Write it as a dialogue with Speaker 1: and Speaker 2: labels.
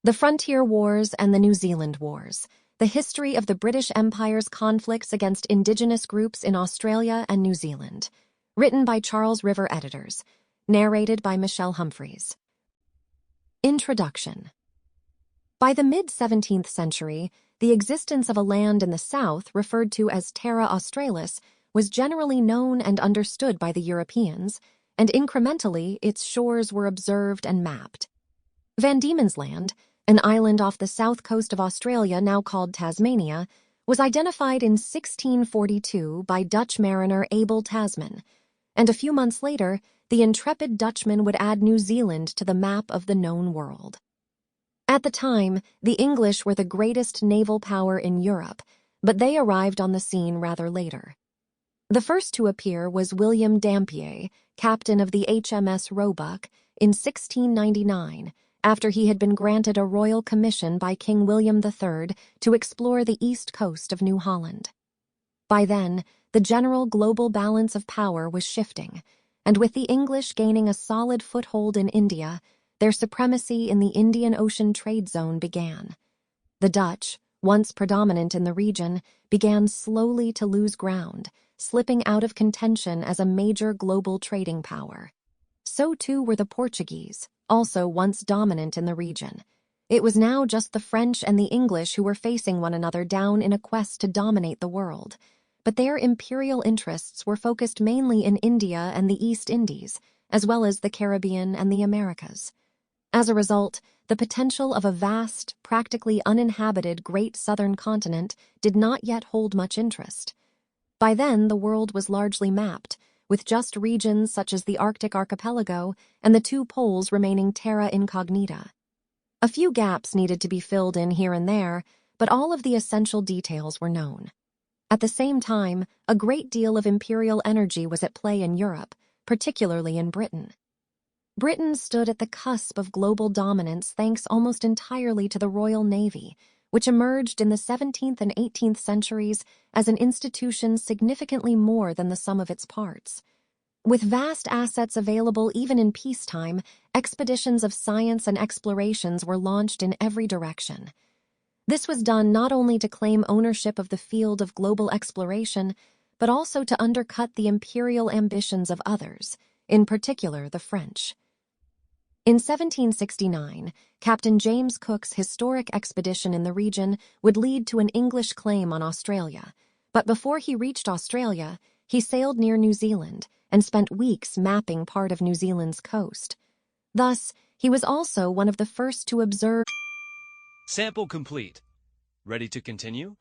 Speaker 1: The Frontier Wars and the New Zealand Wars, the history of the British Empire's conflicts against Indigenous groups in Australia and New Zealand. Written by Charles River editors. Narrated by Michelle Humphries. Introduction. By the mid-17th century, the existence of a land in the south referred to as Terra Australis was generally known and understood by the Europeans, and incrementally its shores were observed and mapped. Van Diemen's Land, an island off the south coast of Australia now called Tasmania, was identified in 1642 by Dutch mariner Abel Tasman, and a few months later, the intrepid Dutchman would add New Zealand to the map of the known world. At the time, the English were the greatest naval power in Europe, but they arrived on the scene rather later. The first to appear was William Dampier, captain of the HMS Roebuck, in 1699, after he had been granted a royal commission by King William III to explore the east coast of New Holland. By then, the general global balance of power was shifting, and with the English gaining a solid foothold in India, their supremacy in the Indian Ocean trade zone began. The Dutch, once predominant in the region, began slowly to lose ground, slipping out of contention as a major global trading power. So too were the Portuguese, also once dominant in the region. It was now just the French and the English who were facing one another down in a quest to dominate the world. But their imperial interests were focused mainly in India and the East Indies, as well as the Caribbean and the Americas. As a result, the potential of a vast, practically uninhabited great southern continent did not yet hold much interest. By then, the world was largely mapped, with just regions such as the Arctic archipelago and the two poles remaining terra incognita. A few gaps needed to be filled in here and there, but all of the essential details were known. At the same time, a great deal of imperial energy was at play in Europe, particularly in Britain. Britain stood at the cusp of global dominance thanks almost entirely to the Royal Navy, which emerged in the 17th and 18th centuries as an institution significantly more than the sum of its parts. With vast assets available even in peacetime, expeditions of science and explorations were launched in every direction. This was done not only to claim ownership of the field of global exploration, but also to undercut the imperial ambitions of others, in particular the French. In 1769, Captain James Cook's historic expedition in the region would lead to an English claim on Australia, but before he reached Australia, he sailed near New Zealand and spent weeks mapping part of New Zealand's coast. Thus, he was also one of the first to observe.
Speaker 2: Sample complete. Ready to continue?